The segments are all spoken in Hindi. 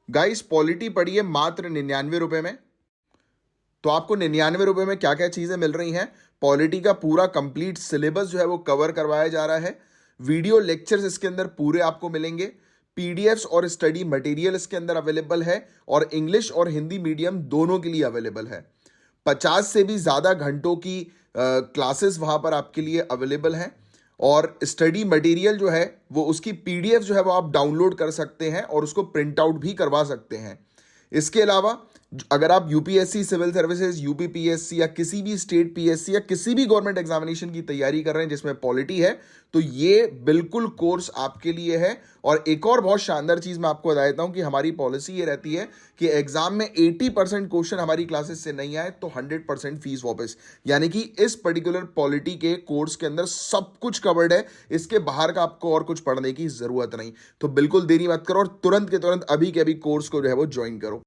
गाइस पॉलिटी पड़ी है मात्र 99 रुपए में। तो आपको 99 रुपए में क्या क्या चीजें मिल रही हैं? पॉलिटी का पूरा कंप्लीट सिलेबस जो है वो कवर करवाया जा रहा है। वीडियो लेक्चर्स इसके अंदर पूरे आपको मिलेंगे। पीडीएफ्स और स्टडी मटेरियल इसके अंदर अवेलेबल है और इंग्लिश और हिंदी मीडियम दोनों के लिए अवेलेबल है। 50 से भी ज़्यादा घंटों की क्लासेस वहाँ पर आपके लिए अवेलेबल हैं। और स्टडी मटेरियल जो है वो उसकी पीडीएफ जो है वो आप डाउनलोड कर सकते हैं और उसको प्रिंट आउट भी करवा सकते हैं। इसके अलावा अगर आप यूपीएससी सिविल सर्विसेज, यूपीपीएससी या किसी भी स्टेट पीएससी या किसी भी गवर्नमेंट एग्जामिनेशन की तैयारी कर रहे हैं जिसमें पॉलिटी है, तो ये बिल्कुल कोर्स आपके लिए है। और एक और बहुत शानदार चीज मैं आपको बता देता हूं कि हमारी पॉलिसी ये रहती है कि एग्जाम में 80% क्वेश्चन हमारी क्लासेस से नहीं आए तो 100% फीस वापस। यानी कि इस पर्टिकुलर पॉलिटी के कोर्स के अंदर सब कुछ कवर्ड है। इसके बाहर का आपको और कुछ पढ़ने की जरूरत नहीं। तो बिल्कुल देरी मत करो और तुरंत के तुरंत अभी के अभी कोर्स को जो है वो ज्वाइन करो।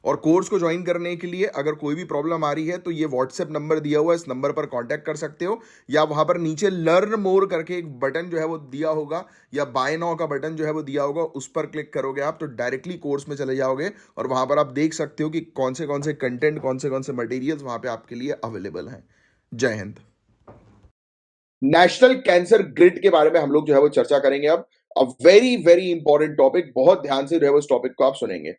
और कोर्स को ज्वाइन करने के लिए अगर कोई भी प्रॉब्लम आ रही है तो ये व्हाट्सएप नंबर दिया हुआ है, इस नंबर पर कांटेक्ट कर सकते हो। या वहां पर नीचे लर्न मोर करके एक बटन जो है वो दिया होगा या बाय नाउ का बटन जो है वो दिया होगा, उस पर क्लिक करोगे आप तो डायरेक्टली कोर्स में चले जाओगे और वहां पर आप देख सकते हो कि कौन से कंटेंट, कौन से मटेरियल्स वहां पे आपके लिए अवेलेबल हैं। जय हिंद। नेशनल कैंसर ग्रिड के बारे में हम लोग जो है वो चर्चा करेंगे अब। A very very important topic, बहुत ध्यान से जो है वो इस टॉपिक को आप सुनेंगे।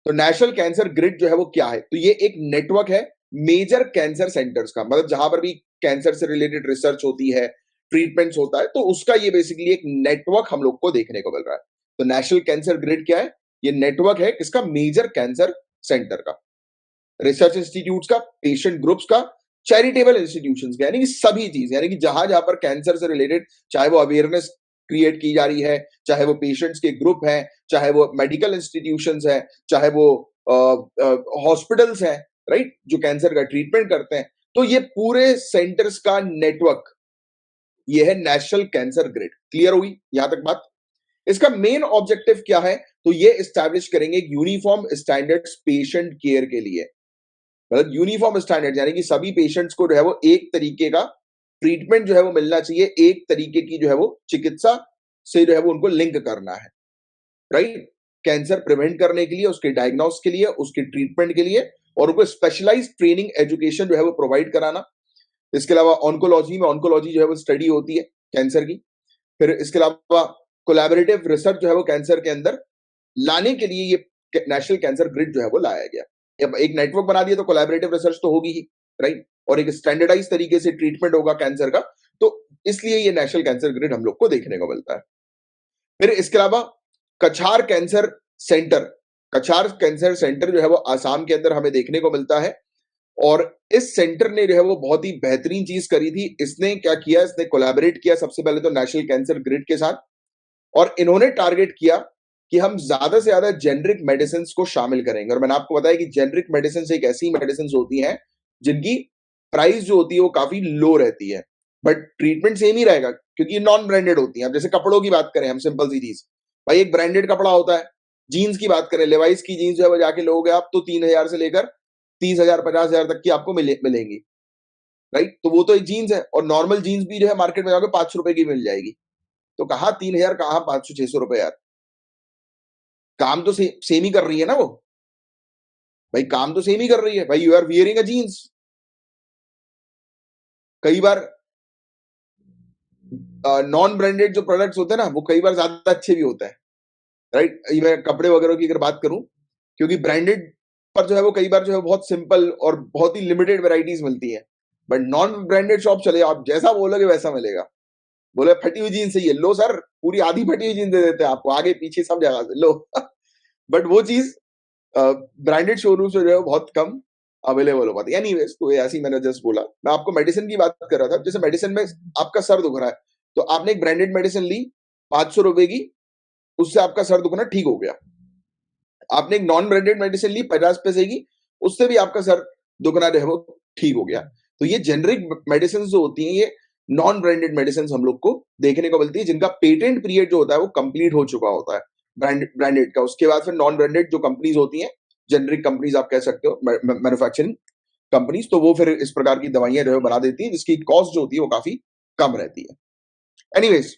तो नेशनल कैंसर ग्रिड जो है वो क्या है? तो ये एक नेटवर्क है मेजर कैंसर सेंटर्स का, मतलब जहां पर भी कैंसर से रिलेटेड रिसर्च होती है, ट्रीटमेंट्स होता है, तो उसका ये बेसिकली एक नेटवर्क हम लोग को देखने को मिल रहा है। तो नेशनल कैंसर ग्रिड क्या है? ये नेटवर्क है किसका? मेजर कैंसर सेंटर का, रिसर्च इंस्टीट्यूट्स का, पेशेंट ग्रुप्स का, चैरिटेबल इंस्टीट्यूशंस का, यानी कि सभी चीज, यानी कि जहां जहां पर कैंसर से रिलेटेड चाहे वो अवेयरनेस क्रिएट की जा रही है, चाहे वो पेशेंट्स के ग्रुप हैं, चाहे वो मेडिकल इंस्टीट्यूशंस हैं, चाहे वो हॉस्पिटल्स हैं, राइट, जो कैंसर का ट्रीटमेंट करते हैं, तो ये पूरे सेंटर्स का नेटवर्क ये है नेशनल कैंसर ग्रिड। क्लियर हुई यहां तक बात? इसका मेन ऑब्जेक्टिव क्या है? तो ये एस्टैब्लिश करेंगे एक यूनिफॉर्म स्टैंडर्ड्स पेशेंट केयर के लिए। मतलब यूनिफॉर्म स्टैंडर्ड यानी कि सभी पेशेंट्स को जो है वो एक तरीके का ट्रीटमेंट जो है वो मिलना चाहिए, एक तरीके की जो है वो चिकित्सा से जो है वो उनको लिंक करना है, राइट, कैंसर प्रिवेंट करने के लिए, उसके डायग्नोस के लिए, उसके ट्रीटमेंट के लिए, और उनको स्पेशलाइज्ड ट्रेनिंग एजुकेशन जो है वो प्रोवाइड कराना। इसके अलावा ऑन्कोलॉजी में, ऑन्कोलॉजी जो है वो स्टडी होती है कैंसर की। फिर इसके अलावा कोलैबोरेटिव रिसर्च जो है वो कैंसर के अंदर लाने के लिए ये नेशनल कैंसर ग्रिड जो है वो लाया गया। अब एक नेटवर्क बना दिया तो कोलैबोरेटिव रिसर्च तो होगी ही, राइट, और एक स्टैंडर्डाइज तरीके से ट्रीटमेंट होगा कैंसर का, तो इसलिए ये नेशनल कैंसर ग्रिड हम लोग को देखने को मिलता है। फिर इसके अलावा कछार कैंसर सेंटर, कछार कैंसर सेंटर जो है वो आसाम के अंदर हमें देखने को मिलता है। और इस सेंटर ने जो है वो बहुत ही बेहतरीन चीज करी थी। इसने क्या किया? इसने कोलैबोरेट किया सबसे पहले तो नेशनल कैंसर ग्रिड के साथ, और इन्होंने टारगेट किया कि हम ज्यादा से ज्यादा जेनरिक मेडिसिन को शामिल करेंगे। और मैंने आपको बताया कि जेनरिक मेडिसिन एक ऐसी मेडिसिन होती हैं जिनकी प्राइस जो होती है वो काफी लो रहती है, बट ट्रीटमेंट सेम ही रहेगा क्योंकि नॉन ब्रांडेड होती है। अब जैसे कपड़ों की बात करें हम, सिंपल सी चीज, भाई एक ब्रांडेड कपड़ा होता है। जीन्स की बात करें, लेवाइस की जीन्स जो है वो जाके लोगे आप तो 3,000 से लेकर 30,000 50,000 तक की आपको मिलेंगी, राइट। तो वो तो एक जीन्स है, और नॉर्मल जीन्स भी जो है मार्केट में जाओगे 500 रुपए की मिल जाएगी। तो कहा 3,000, कहा 500 600 रुपए यार, काम तो सेम ही कर रही है ना वो, भाई काम तो सेम ही कर रही है। भाई you are wearing a jeans. कई बार नॉन ब्रांडेड जो प्रोडक्ट्स होते हैं ना वो कई बार ज्यादा अच्छे भी होते हैं, राइट। मैं कपड़े वगैरह की अगर बात करूं, क्योंकि ब्रांडेड पर जो है वो कई बार जो है बहुत सिंपल और बहुत ही लिमिटेड वेराइटीज मिलती है, बट नॉन ब्रांडेड शॉप चले आप जैसा बोलोगे वैसा मिलेगा। बोले फटी हुई जीन्स चाहिए, लो सर, पूरी आधी फटी हुई जीन्स दे देते हैं आपको, आगे पीछे सब जगह से लो। बट वो चीज ब्रांडेड शोरूम से जो है बहुत कम अवेलेबल हो पाती है। एनीवेज, तो ऐसे ही मैंने जस्ट बोला। मैं आपको मेडिसिन की बात कर रहा था। जैसे मेडिसिन में आपका सर दुख रहा है, तो आपने एक ब्रांडेड मेडिसिन ली 500 रुपए की, उससे आपका सर दुखना ठीक हो गया। आपने एक नॉन ब्रांडेड मेडिसिन ली 50 पैसे की, उससे भी आपका सर दुखना जो है वो ठीक हो गया। तो ये जेनरिक मेडिसिन जो होती हैं, ये नॉन ब्रांडेड मेडिसिन हम लोग को देखने को मिलती है, जिनका पेटेंट पीरियड जो होता है वो कंप्लीट हो चुका होता है ब्रांडेड का। उसके बाद फिर नॉन ब्रांडेड जो कंपनीज होती हैं, जेनरिक कंपनीज आप कह सकते हो, मैन्युफैक्चरिंग कंपनीज, तो वो फिर इस प्रकार की दवाइयां जो है बना देती है, जिसकी कॉस्ट जो होती है वो काफी कम रहती है। एनीवेज,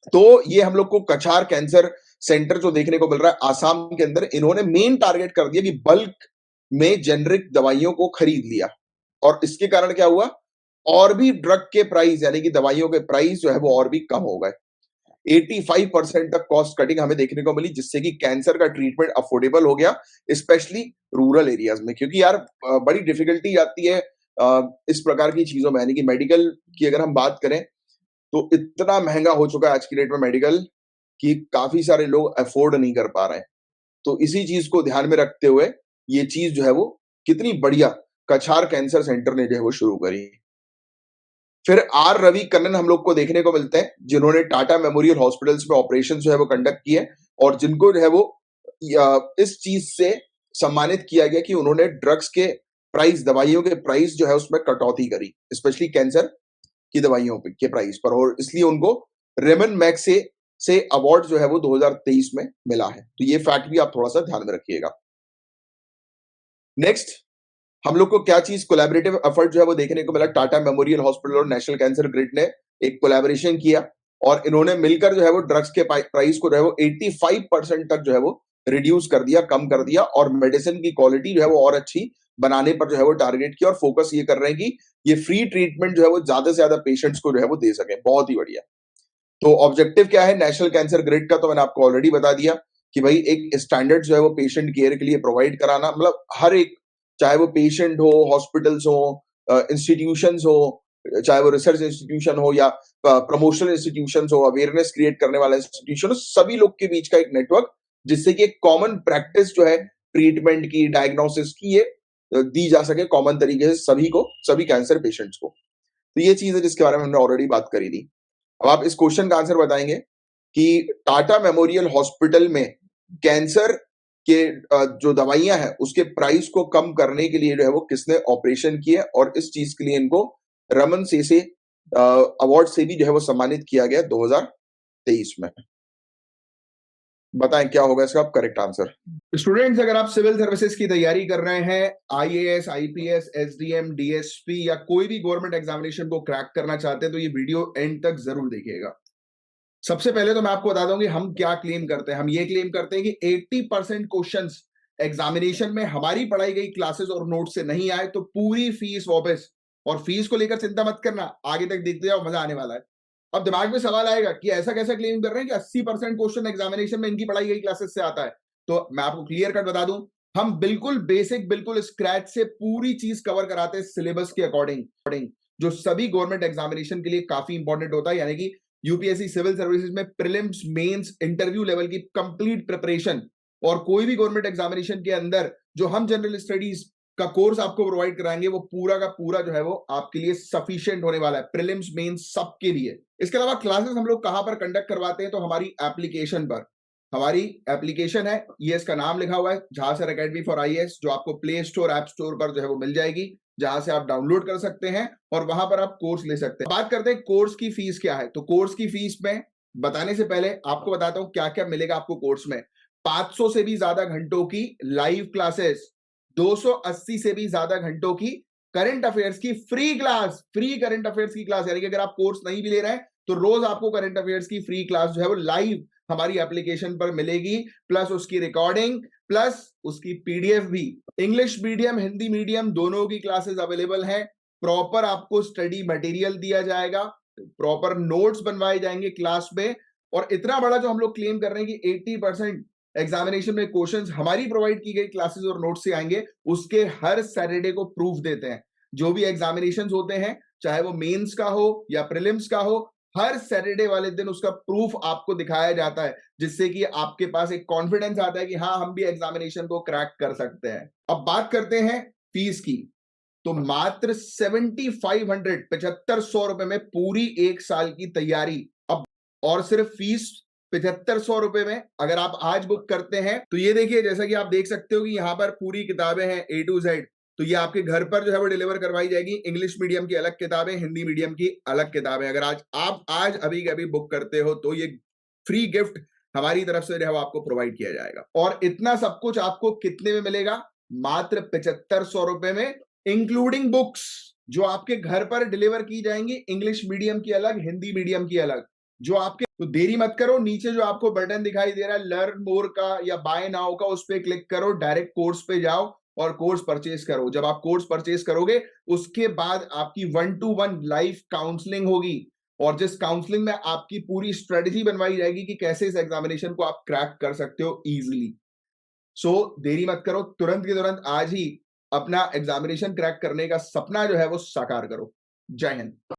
तो ये हम लोग को कछार कैंसर सेंटर जो देखने को मिल रहा है आसाम के अंदर, इन्होंने मेन टारगेट कर दिया कि बल्क में जेनरिक दवाइयों को खरीद लिया और इसके कारण क्या हुआ, और भी ड्रग के प्राइस यानी कि दवाइयों के प्राइस जो है वो और भी कम हो गए। 85% तक कॉस्ट कटिंग हमें देखने को मिली, जिससे कि कैंसर का ट्रीटमेंट अफोर्डेबल हो गया, स्पेशली रूरल एरियाज में। क्योंकि यार बड़ी डिफिकल्टी आती है इस प्रकार की चीजों में, यानी कि मेडिकल की अगर हम बात करें तो इतना महंगा हो चुका है आज की डेट में मेडिकल कि काफी सारे लोग अफोर्ड नहीं कर पा रहे हैं। तो इसी चीज को ध्यान में रखते हुए ये चीज जो है वो कितनी बढ़िया कछार कैंसर सेंटर ने जो है वो शुरू करी। फिर आर रवि कन्नन हम लोग को देखने को मिलते हैं, जिन्होंने टाटा मेमोरियल हॉस्पिटल्स में ऑपरेशन जो है वो कंडक्ट किए और जिनको जो है वो इस चीज से सम्मानित किया गया कि उन्होंने ड्रग्स के प्राइस, दवाइयों के प्राइस जो है उसमें कटौती करी, स्पेशली कैंसर की दवाइयों के प्राइस पर, और इसलिए उनको रेमन मैग्सेसे से अवार्ड जो है वो 2023 में मिला है। तो ये फैक्ट भी आप थोड़ा सा ध्यान में रखिएगा। नेक्स्ट हम लोग को क्या चीज कोलैबोरेटिव एफर्ट जो है वो देखने को मिला, टाटा मेमोरियल हॉस्पिटल और नेशनल कैंसर ग्रिड ने एक कोलैबोरेशन किया और इन्होंने मिलकर जो है वो ड्रग्स के प्राइस को जो है वो 85% तक जो है वो रिड्यूस कर दिया, कम कर दिया, और मेडिसिन की क्वालिटी जो है वो और अच्छी बनाने पर जो है वो टारगेट किया और फोकस ये कर रहे हैं कि ये फ्री ट्रीटमेंट जो है वो ज्यादा से ज्यादा पेशेंट्स को जो है वो दे सके। बहुत ही बढ़िया। तो ऑब्जेक्टिव क्या है नेशनल कैंसर ग्रिड का, तो मैंने आपको ऑलरेडी बता दिया कि भाई एक स्टैंडर्ड जो है वो पेशेंट केयर के लिए प्रोवाइड कराना, मतलब हर एक, चाहे वो पेशेंट हो, हॉस्पिटल्स हो, इंस्टीट्यूशंस हो, चाहे वो रिसर्च इंस्टीट्यूशन हो या प्रमोशनल इंस्टीट्यूशंस हो, अवेयरनेस क्रिएट करने वाला इंस्टीट्यूशन हो, सभी लोग के बीच का एक नेटवर्क, जिससे कि एक कॉमन प्रैक्टिस जो है ट्रीटमेंट की, डायग्नोसिस की, ये दी जा सके कॉमन तरीके से सभी को, सभी कैंसर पेशेंट्स को। तो ये चीज है जिसके बारे में हमने ऑलरेडी बात करी थी। अब आप इस क्वेश्चन का आंसर बताएंगे कि टाटा मेमोरियल हॉस्पिटल में कैंसर के जो दवाइयां हैं उसके प्राइस को कम करने के लिए जो है वो किसने ऑपरेशन किया, और इस चीज के लिए इनको रमन सेसे अवार्ड से भी जो है वो सम्मानित किया गया 2023 में। बताएं क्या होगा इसका करेक्ट आंसर। स्टूडेंट्स, अगर आप सिविल सर्विसेज की तैयारी कर रहे हैं, आईएएस, आईपीएस, एसडीएम, डीएसपी या कोई भी गवर्नमेंट एग्जामिनेशन को क्रैक करना चाहते हैं तो ये वीडियो एंड तक जरूर देखिएगा। सबसे पहले तो मैं आपको बता दूं कि हम क्या क्लेम करते हैं। हम ये क्लेम करते हैं कि 80% क्वेश्चंस एग्जामिनेशन में हमारी पढ़ाई गई क्लासेस और नोट से नहीं आए तो पूरी फीस वापस। और फीस को लेकर चिंता मत करना, आगे तक देखते जाओ, मजा आने वाला है। अब दिमाग में सवाल आएगा कि ऐसा कैसा क्लेम कर रहे हैं कि 80% क्वेश्चन एग्जामिनेशन में इनकी पढ़ाई गई क्लासेस से आता है। तो मैं आपको क्लियर कट बता दूं, हम बिल्कुल बेसिक, बिल्कुल स्क्रैच से पूरी चीज कवर कराते हैं सिलेबस के अकॉर्डिंग, जो सभी गवर्नमेंट एग्जामिनेशन के लिए काफी इंपॉर्टेंट होता है। यानी कि यूपीएससी सिविल सर्विसेज में प्रीलिम्स, मेंस, इंटरव्यू लेवल की कंप्लीट प्रिपरेशन, और कोई भी गवर्नमेंट एग्जामिनेशन के अंदर जो हम जनरल स्टडीज का कोर्स आपको प्रोवाइड कराएंगे वो पूरा का पूरा जो है वो आपके लिए सफिशिएंट होने वाला है, प्रीलिम्स, मेंस सबके लिए। इसके अलावा क्लासेस हम लोग कहां पर कंडक्ट करवाते हैं, तो हमारी एप्लीकेशन पर। हमारी एप्लीकेशन है, ये इसका नाम लिखा हुआ है, झांसर एकेडमी फॉर आईएएस, जो आपको प्ले स्टोर, ऐप स्टोर पर जो है वो मिल जाएगी, जहां से आप डाउनलोड कर सकते हैं और वहां पर आप कोर्स ले सकते हैं। बात करते हैं कोर्स की फीस क्या है। तो कोर्स की फीस में बताने से पहले आपको बताता हूं क्या क्या मिलेगा आपको कोर्स में। 500 से भी ज्यादा घंटों की लाइव क्लासेस, 280 से भी ज्यादा घंटों की करंट अफेयर्स की free class, free current affairs की क्लास। यानी कि अगर आप कोर्स नहीं भी ले रहे हैं तो रोज आपको करंट अफेयर्स की फ्री क्लास जो है वो लाइव हमारी एप्लीकेशन पर मिलेगी, प्लस उसकी रिकॉर्डिंग, प्लस उसकी पीडीएफ भी। इंग्लिश मीडियम, हिंदी मीडियम दोनों की क्लासेस अवेलेबल हैं। प्रॉपर आपको स्टडी मटेरियल दिया जाएगा, प्रॉपर नोट्स बनवाए जाएंगे क्लास में। और इतना बड़ा जो हम लोग क्लेम कर रहे हैं कि 80% एग्जामिनेशन में क्वेश्चंस हमारी प्रोवाइड की गई क्लासेस और नोट्स से आएंगे, उसके हर सैटरडे को प्रूफ देते हैं। जो भी एग्जामिनेशंस होते हैं, चाहे वो मेंस का हो या प्रीलिम्स का हो, हर सैटरडे वाले दिन उसका प्रूफ आपको दिखाया जाता है, जिससे कि आपके पास एक कॉन्फिडेंस आता है कि हाँ, हम भी एग्जामिनेशन को क्रैक कर सकते हैं। अब बात करते हैं फीस की। तो मात्र 7500, 7500 रुपए में पूरी एक साल की तैयारी। अब और सिर्फ फीस 7500 रुपए में अगर आप आज बुक करते हैं तो ये देखिए, जैसा कि आप देख सकते हो कि यहां पर पूरी किताबें हैं A to Z। तो ये आपके घर पर जो है वो डिलीवर करवाई जाएगी। इंग्लिश मीडियम की अलग किताबें, हिंदी मीडियम की अलग किताबें। अगर आज अभी के अभी बुक करते हो तो ये फ्री गिफ्ट हमारी तरफ से जो है आपको प्रोवाइड किया जाएगा। और इतना सब कुछ आपको कितने में मिलेगा? मात्र 7500 रुपए में, इंक्लूडिंग बुक्स जो आपके घर पर डिलीवर की जाएंगी, इंग्लिश मीडियम की अलग, हिंदी मीडियम की अलग। जो आपके, तो देरी मत करो, नीचे जो आपको बटन दिखाई दे रहा है लर्न मोर का या बाय नाउ का, उस पर क्लिक करो, डायरेक्ट कोर्स पे जाओ और कोर्स परचेज करो। जब आप कोर्स परचेज करोगे उसके बाद आपकी 1-to-1 लाइव काउंसलिंग होगी, और जिस काउंसलिंग में आपकी पूरी स्ट्रेटेजी बनवाई जाएगी कि कैसे इस एग्जामिनेशन को आप क्रैक कर सकते हो इजीली। सो देरी मत करो, तुरंत के तुरंत आज ही अपना एग्जामिनेशन क्रैक करने का सपना जो है वो साकार करो। जय हिंद।